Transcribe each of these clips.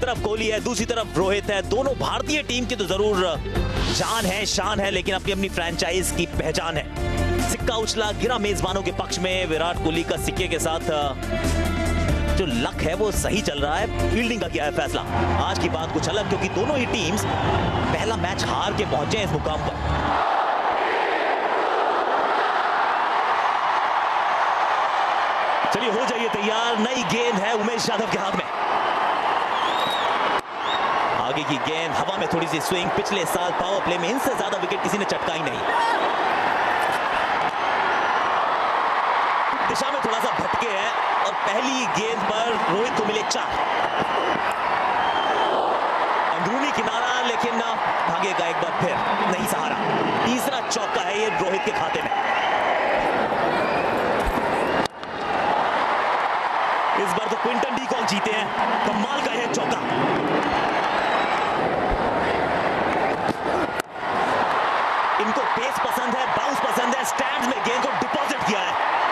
तरफ कोहली है, दूसरी तरफ रोहित है। दोनों भारतीय टीम की तो जरूर जान है, शान है, लेकिन अपनी अपनी फ्रेंचाइज की पहचान है। सिक्का उछला गिरा मेजबानों के पक्ष में। विराट कोहली का सिक्के के साथ जो लक है वो सही चल रहा है। फील्डिंग का क्या है फैसला? आज की बात कुछ अलग, क्योंकि दोनों ही टीम्स पहला मैच हार के पहुंचे इस मुकाम पर। चलिए हो जाइए तैयार। नई गेंद है उमेश यादव के हाथ में। आगे की गेंद हवा में, थोड़ी सी स्विंग। पिछले साल पावर प्ले में इनसे ज्यादा विकेट किसी ने चटका ही नहीं। दिशा में थोड़ा सा भटके है और पहली गेंद पर रोहित को मिले 4। अंदरूनी किनारा, लेकिन भागेगा एक बार फिर, नहीं सहारा। तीसरा चौका है ये रोहित के खाते में। इस बार तो क्विंटन डी कॉक जीते हैं। कमाल का है चौका। इनको पेस पसंद है, बाउंस पसंद है। स्टैंड्स में गेंद को डिपॉजिट किया है।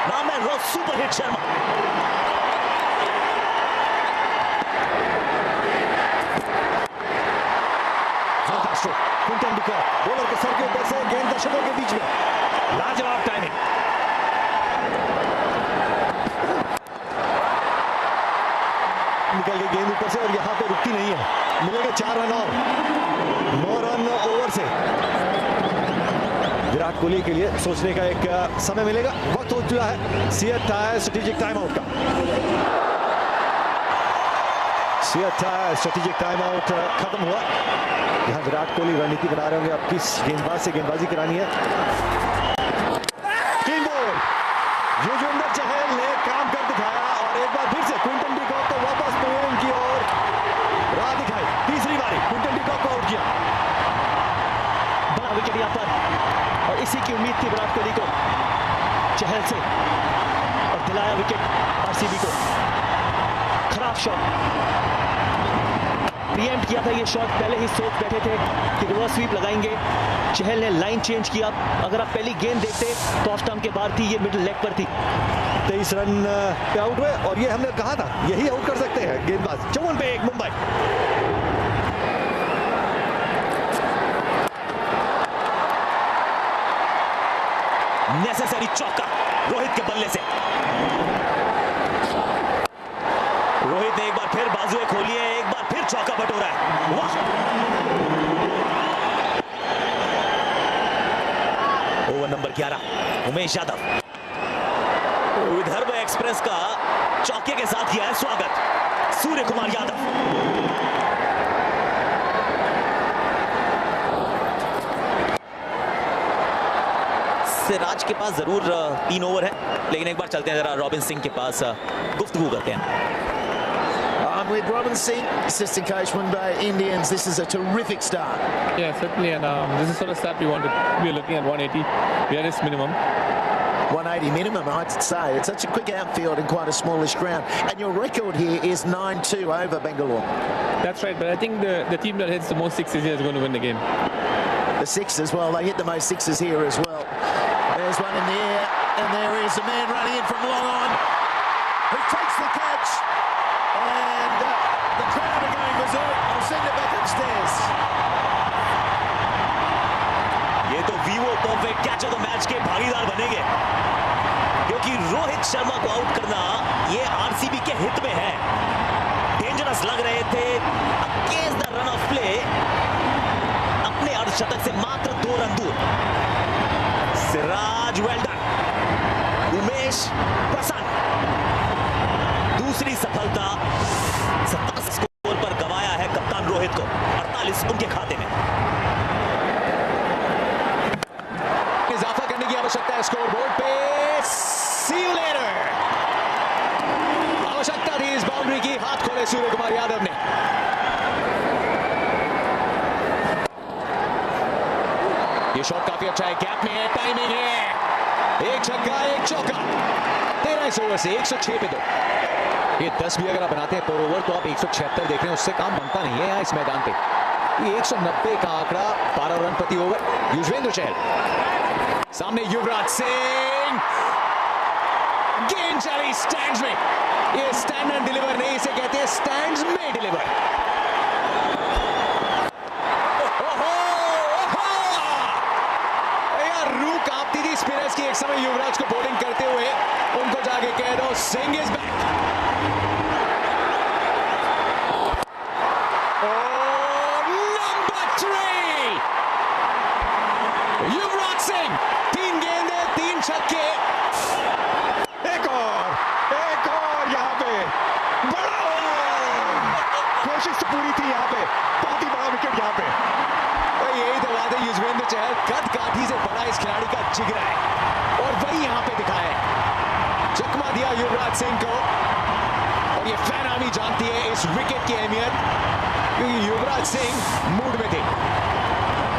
नाम है रोज super hit Sharma. Quinton de Kock bowler के सर के ऊपर से गेंद दर्शकों के बीच में। लाजवाब टाइमिंग। निकल गई गेंद ऊपर से और यहां पे रुकती नहीं है। मिलेंगे 4 रन और 9 रन ओवर से विराट कोहली के लिए सोचने का एक समय मिलेगा। वक्त हो चुका है CEAT tyre strategic time out का। CEAT tyre strategic time out खत्म हुआ। यहां विराट कोहली रणनीति बना रहे होंगे अब किस गेंदबाज से गेंदबाजी करानी है। क्लीन बॉल, युजवेंद्र चहल ने काम कर दिखाया और एक बार फिर से क्विंटन डी कॉक को वापस पवेलियन की ओर राह दिखाई। तीसरी बारी क्विंटन डी कॉक को आउट किया। बड़ा विकेट यहां पर और इसी की उम्मीद थी विराट कोहली को चहल से, और दिलाया विकेट आरसीबी को। खराब शॉट, प्रीएम्प्ट किया था ये शॉट। पहले ही सोच बैठे थे कि रिवर्स स्वीप लगाएंगे। चहल ने लाइन चेंज किया। अगर आप पहली गेंद देखते तो ऑफ स्टंप के बाहर थी, ये मिडिल लेग पर थी। 23 रन पे आउट हुए और ये हमने कहा था यही आउट कर सकते हैं गेंदबाज। 54 पे 1 मुंबई। नेसेसरी चौका रोहित के बल्ले से। रोहित ने एक बार फिर बाजुएं खोली है, एक बार फिर चौका बटोरा है। वाह! Over number 11 Umesh Yadav. Vidarbha express का चौके के साथ किया है स्वागत सूर्य कुमार यादव। सिराज के पास जरूर 3 ओवर है, लेकिन एक बार चलते हैं जरा रॉबिन सिंह के पास, गुफ्तगू करते हैं। I'm with Robin Singh, assistant coach Mumbai Indians. This is a terrific start. Yeah, certainly, and this is sort of start we wanted. We are looking at 180. We are at its minimum. 180 minimum, I'd say. It's such a quick outfield in quite a smallish ground. And your record here is 9-2 over Bangalore. That's right, but I think the team that hits the most sixes here is going to win the game. The sixes, well, they hit the most sixes here as well. There's one in the air, and there is a man running in from long on who takes the catch. And the crowd are going berserk. I'll send it back upstairs. ये तो Vivo perfect catch of the match के भागीदार बनेंगे, क्योंकि रोहित शर्मा को out करना ये RCB के हित में है। डेंजरस लग रहे थे against the run of play. अपने अर्धशतक से मात्र 2 रन दूर। Siraj well done. उमेश प्रसन्न। दूसरी सफलता 27 स्कोर पर गवाया है कप्तान रोहित को। 48 उनके खाते में। इजाफा करने की आवश्यकता है स्कोर बोर्ड पे। सी यू लेटर। आवश्यकता थी इस बाउंड्री की। हाथ खोले सूर्य कुमार यादव ने। ये शॉट काफी अच्छा है, गैप में है, टाइमिंग है। एक छक्का एक चौका। 13 ओवर से 106 पे 2। ये 10 भी अगर आप बनाते हैं पर ओवर तो आप 176 देख रहे हैं, उससे काम बनता नहीं है यहाँ इस मैदान पे। ये 190 का आंकड़ा 12 रन प्रति ओवर। युजवेंद्र चहल सामने, युवराज सिंह। गेंद चली स्टैंड्स में। ये स्टैंड एंड डिलीवर नहीं, इसे कहते हैं स्टैंड्स में डिलीवर। इस समय युवराज को बॉलिंग करते हुए उनको जाके कह दो सिंह इज बैक। और नंबर 3 युवराज सिंह, 3 गेंदें 3 छक्के। एक और यहाँ पे बड़ा कोशिश तो पूरी थी, यहाँ पे बहुत ही बड़ा विकेट यहाँ पे। यही तो बात है, युजवेंद्र चहल कद काठी से बड़ा इस खिलाड़ी का जिगरा है और वही यहाँ पे दिखाया है, चकमा दिया युवराज सिंह को। और ये फैन आर्मी जानती है इस विकेट की अहमियत, क्योंकि युवराज सिंह मूड में थे,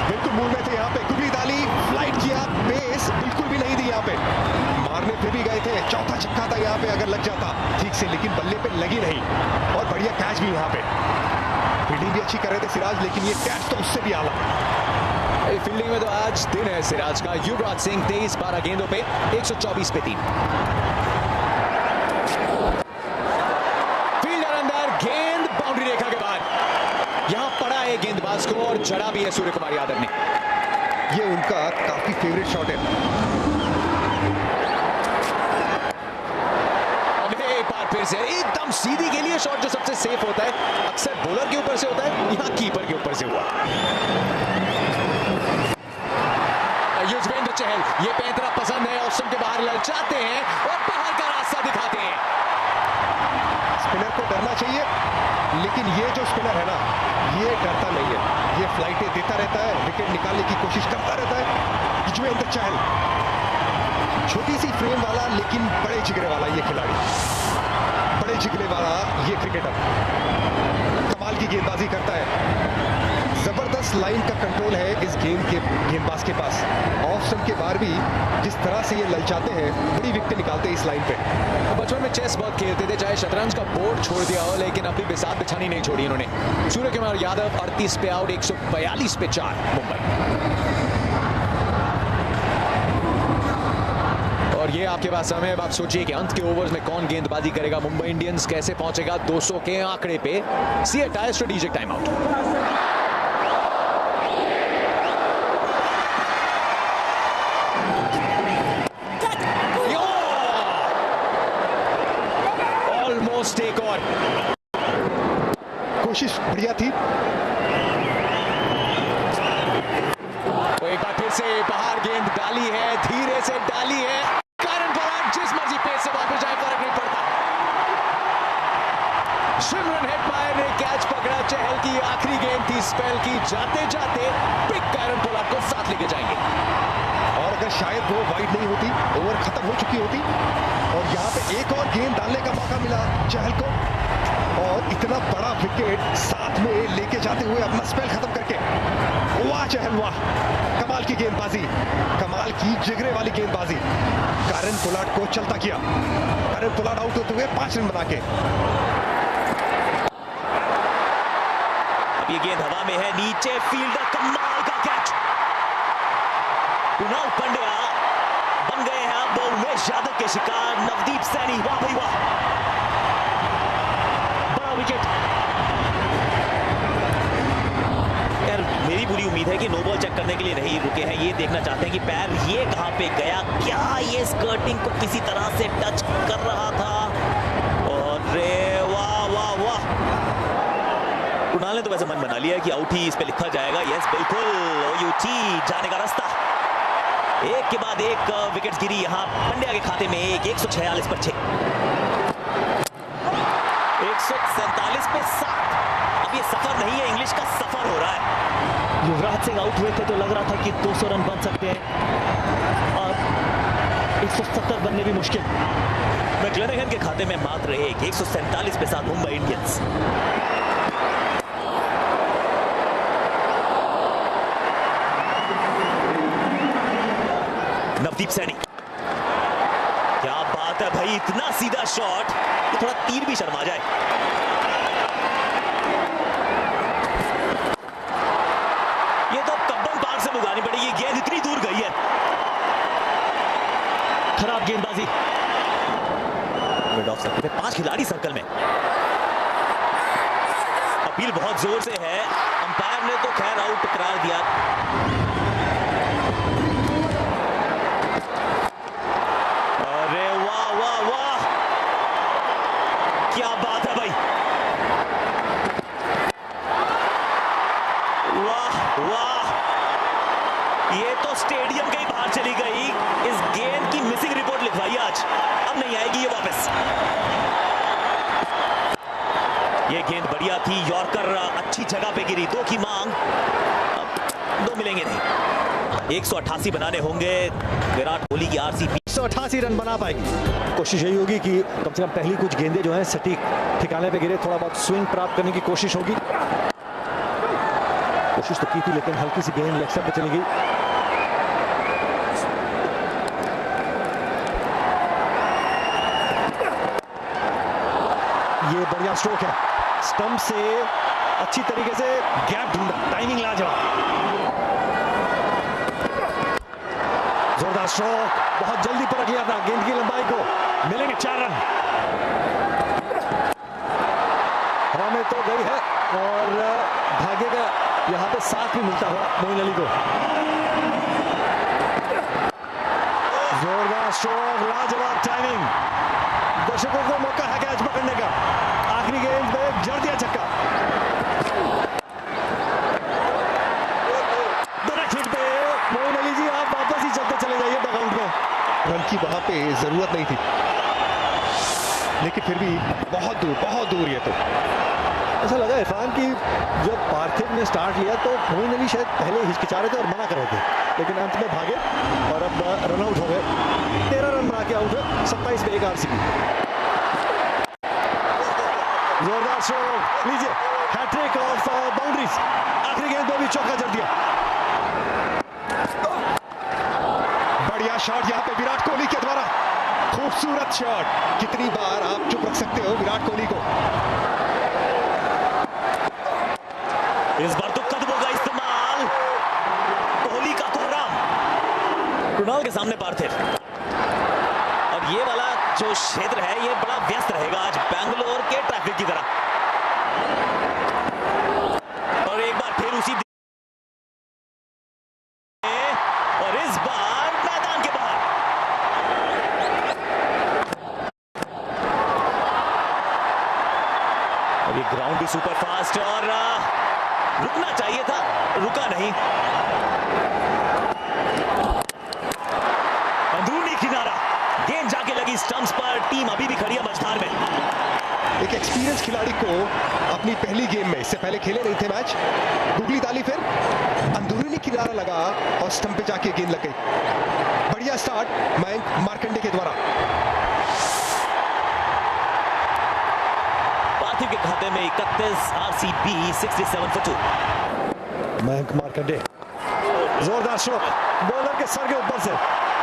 बिल्कुल मूड में थे यहाँ पे। गुरप्रीत आली फ्लाइट किया, पेस बिल्कुल भी नहीं दी यहाँ पे, मारने फिर भी गए थे। चौथा छक्का था यहाँ पे, अगर लग जाता ठीक से, लेकिन बल्ले पे लगी नहीं। और बढ़िया कैच भी यहाँ पे, फील्डिंग भी अच्छी कर रहे थे सिराज, लेकिन ये कैच तो उससे भी आला। फील्डिंग में तो आज दिन है सिराज का। युवराज सिंह 23-12 गेंदों पे 124 पे 3। फील्डर अंदर, गेंद बाउंड्री रेखा के बाद यहां पड़ा है गेंदबाज को और चढ़ा भी है सूर्य कुमार यादव ने। ये उनका काफी फेवरेट शॉट है। एक बार फिर से एकदम सीधी के लिए शॉट, जो सबसे सेफ होता है, अक्सर बॉलर के ऊपर से होता है, यहां कीपर के ऊपर से हुआ। युजवेंद्र चहल, ये पैंतरा पसंद है, ऑस्टम के बाहर ललचाते हैं और बाहर का रास्ता दिखाते हैं। स्पिनर को डरना चाहिए, लेकिन ये जो स्पिनर है ना, ये डरता नहीं है, ये फ्लाइटें देता रहता है, विकेट निकालने की कोशिश करता रहता है। युजवेंद्र चहल छोटी सी फ्रेम वाला लेकिन बड़े जिगरे वाला ये खिलाड़ी, बड़े जिगरे वाला ये क्रिकेटर, कमाल की गेंदबाजी करता है। जबरदस्त लाइन का कंट्रोल है इस गेंदबाज के पास। ऑफ स्टंप के बाहर भी जिस तरह से ये ललचाते हैं, बड़ी विकेट निकालते हैं इस लाइन पे। बचपन में चेस बहुत खेलते थे, चाहे शतरंज का बोर्ड छोड़ दिया हो, लेकिन अभी बिसात बिछानी नहीं छोड़ी इन्होंने। सूर्य कुमार यादव 38 पे आउट, 142 पे 4 मुंबई। और ये आपके पास समय, अब आप सोचिए कि अंत के ओवर्स में कौन गेंदबाजी करेगा। मुंबई इंडियंस कैसे पहुंचेगा 200 के आंकड़े पे। CEAT tyre strategic time out. Almost एक और कोशिश बढ़िया थी। तो एक बार फिर से बाहर गेंद डाली है, धीरे से डाली है। कारण पोलार्ड जिस मर्जी पेस से वापस जाए फर्क नहीं पड़ता। सिमरन हेटमायर ने कैच पकड़ा, चहल की आखिरी गेंद थी स्पेल की, जाते जाते पिक कारण पोलार्ड को साथ लेके जाएंगे। और अगर शायद वो वाइड नहीं होती, ओवर खत्म हो चुकी होती, और यहाँ पे एक और गेंद डालने का मौका मिला चहल को, और इतना बड़ा विकेट साथ में लेके जाते हुए अपना स्पेल खत्म करके। वाह चहल वाह, कमाल की गेंदबाजी, कमाल की जिगरे वाली गेंदबाजी। कारण पोलार्ड को चलता किया। कारण पोलार्ड आउट होते हुए 5 रन बना के। अब ये गेंद हवा में है, नीचे फील्डर, कमाल का कैच। कुणाल पंड्या बन गए हैं अब उमेश यादव के शिकार। नवदीप सैनी, वाह भाई वाह, बड़ा विकेट। यार मेरी पूरी उम्मीद है कि नो बॉल चेक करने के लिए नहीं रुके हैं, ये देखना चाहते हैं कि पैर ये कहां पे गया, क्या ये स्कर्टिंग को किसी तरह से टच कर रहा था। और रे वाह वाह वाह, कुणाल ने तो वैसे मन बना लिया कि आउट ही इस पे लिखा जाएगा। यस बिल्कुल, ओयूटी जाने का रास्ता। एक के बाद एक विकेट गिरी यहां पंड्या के खाते में। 146 पर 6, 147 पे 7। अब ये सफर नहीं है, इंग्लिश का सफर हो रहा है। युवराज सिंह आउट हुए थे तो लग रहा था कि 200 रन बन सकते हैं, और 170 बनने भी मुश्किल। मैक्लेनेगन के खाते में मात्र 147 पे 7 मुंबई इंडियंस। नवदीप सैनी, क्या बात है भाई, इतना सीधा शॉट कि थोड़ा तीर भी शर्मा जाए। ये तो कब्बन पार्क से भुगानी पड़ेगी, गेंद इतनी दूर गई है। खराब गेंदबाजी। मिड ऑफ सर्कल में 5 खिलाड़ी सर्कल में। अपील बहुत जोर से है, अंपायर ने तो खैर आउट करार दिया। स्टेडियम के ही बाहर चली गई। इस गेंद की मिसिंग रिपोर्ट लिखवाई आज, अब नहीं आएगी ये वापस। ये गेंद बढ़िया थी, यॉर्कर अच्छी जगह पे गिरी, 2 की मांग, अब 2 मिलेंगे नहीं। 188 बनाने होंगे विराट कोहली की आरसीबी। 188 रन बना पाएगी। कोशिश यही होगी कि कम से कम पहली कुछ गेंदें जो हैं सटीक ठिकाने पे गिरे, थोड़ा बहुत स्विंग प्राप्त करने की कोशिश होगी। कोशिश तो की थी लेकिन हल्की सी गेंद लेग साइड पे चली गई। ये बढ़िया स्ट्रोक है, स्टंप से अच्छी तरीके से गैप ढूंढा, टाइमिंग लाजवाब। जोरदार स्ट्रोक, बहुत जल्दी परख लिया था गेंद की लंबाई को। मिलेंगे 4 रन। हवा में तो गई है और भागेगा यहां पे साथ भी मिलता हुआ मोइन अली को। जोरदार स्ट्रोक, लाजवाब टाइमिंग, दर्शकों को मौका है कैच पकड़ने का। आखिरी गेंद पे जड़ दिया छक्का। हिट पे मोइन अली जी आप वापस ही चलते चले जाइए डगआउट में। रन की वहां पे जरूरत नहीं थी, लेकिन फिर भी बहुत दूर ये तो। ऐसा लगा इरफान की जब पार्थिव ने स्टार्ट लिया तो मोइन अली शायद पहले हिचकिचा रहे थे और मना कर रहे थे, लेकिन अंत में भागे और अब रन आउट हो गए। 13 रन बना के आउट है, 27 पे 1 आरसीबी। जोरदार स्ट्रोक, लीजिए हैट्रिक ऑफ बाउंड्रीज। आखिरी गेंद पे भी चौका जड़ दिया। बढ़िया शॉट यहाँ पे विराट कोहली के द्वारा, खूबसूरत शॉट। कितनी बार आप चुप रख सकते हो विराट कोहली को। इस बार तो कदमों का इस्तेमाल, कोहली का कोहराम, कृणाल के सामने पार्थिव। और ये वाला जो क्षेत्र है ये बड़ा व्यस्त रहेगा आज बैंगलोर के ट्रैफिक की तरह। और एक बार फिर उसी और इस बार मैदान के बाहर। अभी ग्राउंड भी सुपर फास्ट और रुकना चाहिए था, रुका नहीं। अंदरूनी किनारा, गेंद जाके लगी स्टंप्स पर, टीम अभी भी खड़ी है मझधार में। एक एक्सपीरियंस खिलाड़ी को अपनी पहली गेम में, इससे पहले खेले नहीं थे मैच, गुगली डाली, फिर अंदरूनी किनारा लगा और स्टंप पे जाके गेंद लग गई। बढ़िया स्टार्ट मयंक मार्कंडे के द्वारा। पार्थिव के खाते में 31, आरसीबी 67 for 2। मयंक मार्कंडे, जोरदार स्ट्रोक, बॉलर के सर के ऊपर से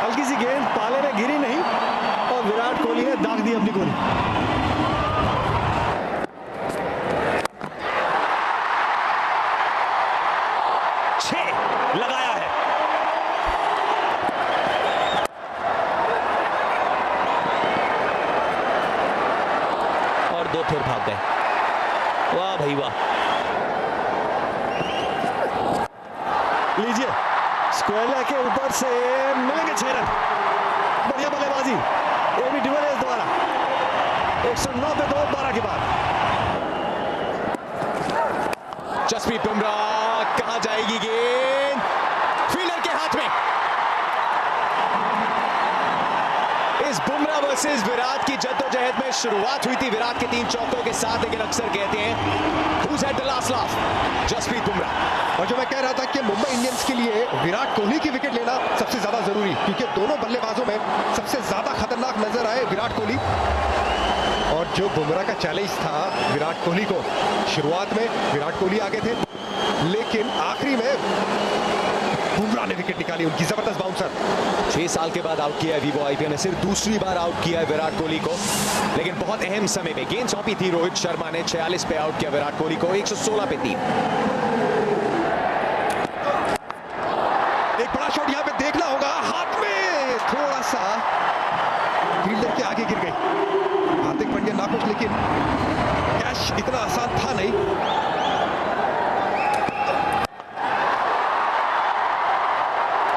हल्की सी गेंद, पाले में गिरी नहीं और विराट कोहली ने दाग दी अपनी गोली। लगाया है। और 2 फिर भाग गए। वाह भाई वाह। लीजिए स्क्वेला के ऊपर से मिलेंगे 6 रन। बढ़िया बल्लेबाजी एबी डिविलियर्स द्वारा। 109 पे 2, 12 के बाद। जसप्रीत बुमराह, कहां जाएगी गेंद, फील्डर के हाथ में। इस बुमराह वर्सेस विराट की जद्दोजहद में शुरुआत हुई थी विराट के 3 चौकों के साथ, लेकिन अक्सर कहते हैं who's had the last laugh? Jasprit Bumrah. और जो मैं कह रहा था कि मुंबई इंडियंस के लिए विराट कोहली की विकेट लेना सबसे ज्यादा जरूरी, क्योंकि दोनों बल्लेबाजों में सबसे ज्यादा खतरनाक नजर आए विराट कोहली। और जो बुमराह का चैलेंज था विराट कोहली को, शुरुआत में विराट कोहली आगे थे, लेकिन आखिरी में बुमराह ने विकेट निकाली, उनकी जबरदस्त बाउंसर। 6 साल के बाद आउट किया है वीवो आईपीएल ने, सिर्फ दूसरी बार आउट किया है विराट कोहली को, लेकिन बहुत अहम समय में गेंद सौंपी थी रोहित शर्मा ने। 46 पे आउट किया विराट कोहली को, 116 पे 3। एक बड़ा शॉट यहां पे देखना होगा, हाथ में थोड़ा सा फील्डर के आगे गिर गई। हार्दिक पांड्या नाखुश, लेकिन कैच इतना आसान था नहीं।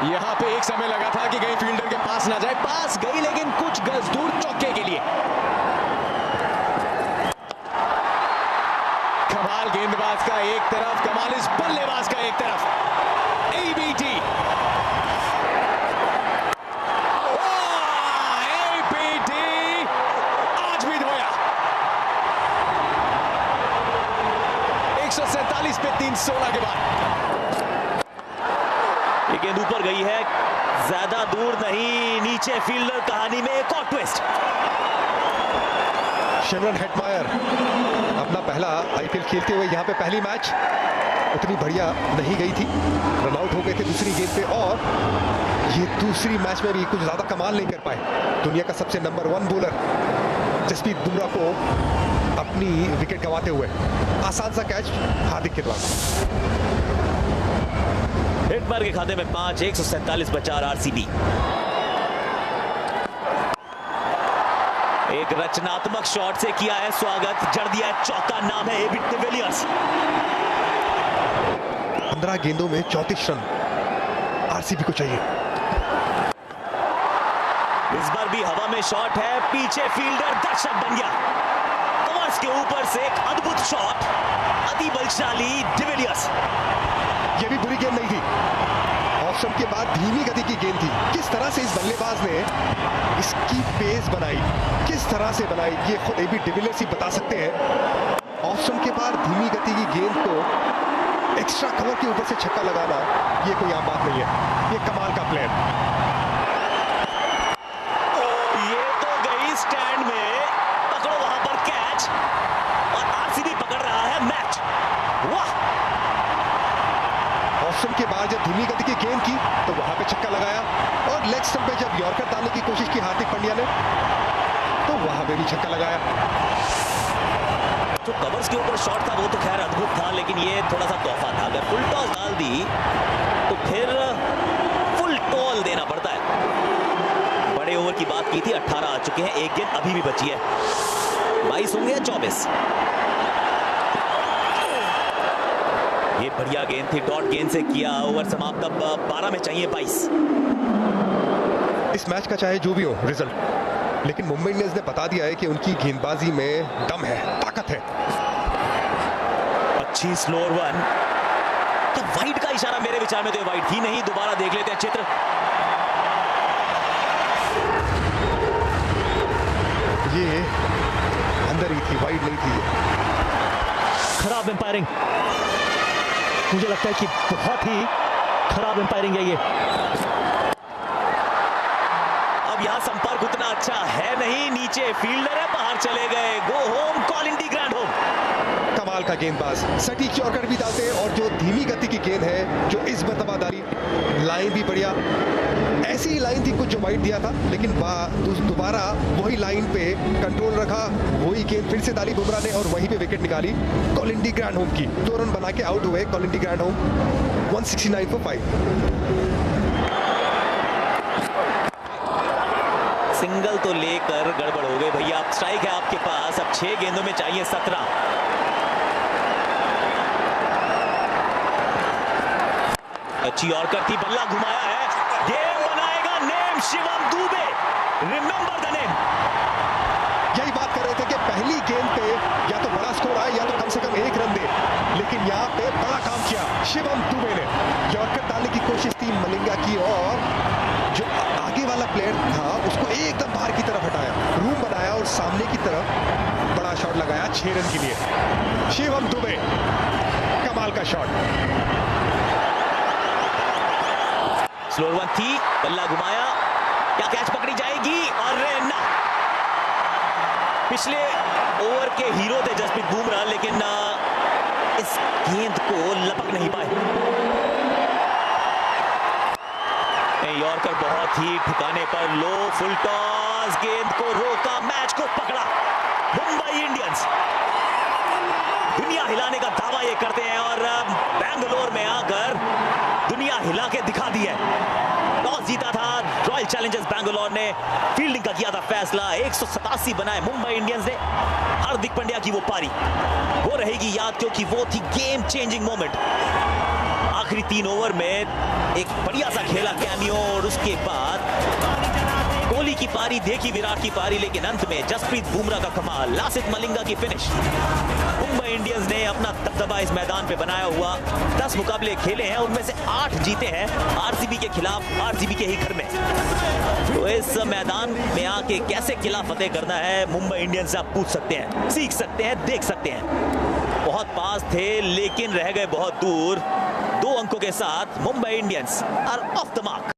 यहां पे एक समय लगा था कि कहीं फील्डर के पास ना जाए, पास गई लेकिन कुछ गज दूर चौके के लिए। कमाल गेंदबाज का एक तरफ, कमाल इस बल्लेबाज का एक तरफ। एबीटी 147 पे 316 के बाद। ये गेंद ऊपर गई है, ज्यादा दूर नहीं, नीचे फील्डर, कहानी में एक और ट्विस्ट। शेनन हेटमायर अपना पहला आईपीएल खेलते हुए यहाँ पे पहली मैच उतनी बढ़िया नहीं गई थी, रन आउट हो गए थे दूसरी गेंद पे, और ये दूसरी मैच में भी कुछ ज्यादा कमाल नहीं कर पाए। दुनिया का सबसे नंबर 1 बॉलर जसप्रीत बुमराह को अपनी विकेट गंवाते हुए आसान सा कैच हार्दिक के द्वारा। हेटमायर के खाते में 5, 147 पर 4 आरसीबी। एक रचनात्मक शॉट से किया है स्वागत, जड़ दिया है चौका, नाम है एबी डिविलियर्स। 15 गेंदों में 34 रन आरसीबी को चाहिए। इस बार भी हवा में शॉट है, पीछे फील्डर दर्शक बन गया। कवर्स के ऊपर से एक अद्भुत शॉट, अति बलशाली डिविलियर्स। ये भी बुरी गेंद नहीं थी, ऑप्शन के बाद धीमी गति की गेंद थी। किस तरह से इस बल्लेबाज ने इसकी पेस बनाई, किस तरह से बनाई, ये खुद एबी डिविलियर्स ही बता सकते हैं। ऑप्शन के बाद धीमी गति की गेंद को एक्स्ट्रा कवर के ऊपर से छक्का लगाना, ये कोई आम बात नहीं है, ये कमाल का प्लेयर। ये तो गई स्टैंड में, पकड़ो वहां पर कैच, और आरसीबी पकड़ रहा है मैच। वाह! ऑप्शन के बाद जब धीमी गति की गेंद की तो वहां पे छक्का लगाया, और लेग स्टंप पे जब यॉर्कर डालने की कोशिश की हार्दिक पांड्या ने तो वहां पे भी छक्का लगाया। जो कवर्स के ऊपर शॉट था वो तो खैर अद्भुत था, लेकिन ये थोड़ा सा तोहफा था। अगर फुल टॉस डाल दी तो फिर फुल टॉल देना पड़ता है। बड़े ओवर की बात की थी, 18 आ चुके हैं, एक गेंद अभी भी बची है, 22 होंगे या 24। ये बढ़िया गेंद थी, डॉट गेंद से किया, ओवर समाप्त, अब 12 में चाहिए 22। इस मैच का चाहे जो भी हो रिजल्ट, लेकिन मुंबई इंडियंस ने बता दिया है कि उनकी गेंदबाजी में दम है, ताकत है। अच्छी स्लोअर वन, तो वाइड का इशारा मेरे विचार में तो वाइड थी नहीं। दोबारा देख लेते हैं चित्र। ये अंदर ही थी, वाइड नहीं थी। खराब एम्पायरिंग, मुझे लगता है कि बहुत ही खराब एम्पायरिंग है ये। अब यहां संपर्क उतना अच्छा है नहीं, नीचे फील्डर है, बाहर चले गए, गो होम, कॉल इंडी ग्रैंड होम। कमाल का गेंदबाज, सटीक यॉर्कर भी डालते हैं, और जो धीमी गति की गेंद है जो इस मर्तबा डाली, लाइन भी बढ़िया, ऐसी ही लाइन थी कुछ जो वाइड दिया था, लेकिन दोबारा वही लाइन पे कंट्रोल रखा, वही गेंद फिर से डाली बुमराह ने, और वहीं पे विकेट निकाली कॉलिंडी ग्रैंड होम की। 2 रन बना के आउट हुए कॉलिंडी ग्रैंड होम, 169 for 5। सिंगल तो लेकर गड़बड़ हो गई भैया। अब स्ट्राइक है आपके पास, अब 6 गेंदों में चाहिए 17। अच्छी यॉर्कर थी, बल्ला घुमाया है, गेम बनाएगा name Shivam Dubey, remember the name. यही बात कर रहे थे कि पहली गेंद पे या तो बड़ा स्कोर आए या तो कम से कम 1 रन दे, लेकिन यहाँ पे बड़ा काम किया शिवम दुबे ने। यॉर्कर डालने की कोशिश थी मलिंगा की, और जो आगे वाला प्लेयर था उसको एकदम बाहर की तरफ हटाया, रूम बनाया, और सामने की तरफ बड़ा शॉट लगाया 6 रन के लिए। शिवम दुबे, कमाल का शॉट। स्लोअर वन थी, बल्ला घुमाया, क्या कैच पकड़ी जाएगी, और ना, पिछले ओवर के हीरो थे जसप्रीत बुमराह, लेकिन इस गेंद को लपक नहीं पाए। यॉर्कर बहुत ही ठिकाने पर, लो, फुल टॉस, गेंद को रोका, मैच को पकड़ा मुंबई इंडियंस। दुनिया हिलाने का दावा ये करते हैं, और बैंगलोर में आकर दुनिया हिला के दिखा दी है। टॉस जीता था रॉयल चैलेंजर्स बैंगलोर ने, फील्डिंग का किया था फैसला, 187 बनाए मुंबई इंडियंस ने। हार्दिक पांड्या की वो पारी वो रहेगी याद, क्योंकि वो थी गेम चेंजिंग मोमेंट। आखिरी 3 ओवर में एक बढ़िया सा खेला कैमियो, और उसके बाद कोहली की पारी देखी, विराट की पारी, लेकिन अंत में जसप्रीत बुमराह का कमाल, लासिथ मलिंगा की फिनिश। मुंबई इंडियंस ने अपना दबदबा इस मैदान पे बनाया हुआ 10 मुकाबले खेले हैं, उनमें से 8 जीते हैं आरसीबी के खिलाफ, आरसीबी के ही घर में। तो इस मैदान में आके कैसे किला फतेह करना है मुंबई इंडियंस से आप पूछ सकते हैं, सीख सकते हैं, देख सकते हैं। बहुत बहुत पास थे लेकिन रह गए बहुत दूर। 2 अंकों के साथ Mumbai Indians are off the mark.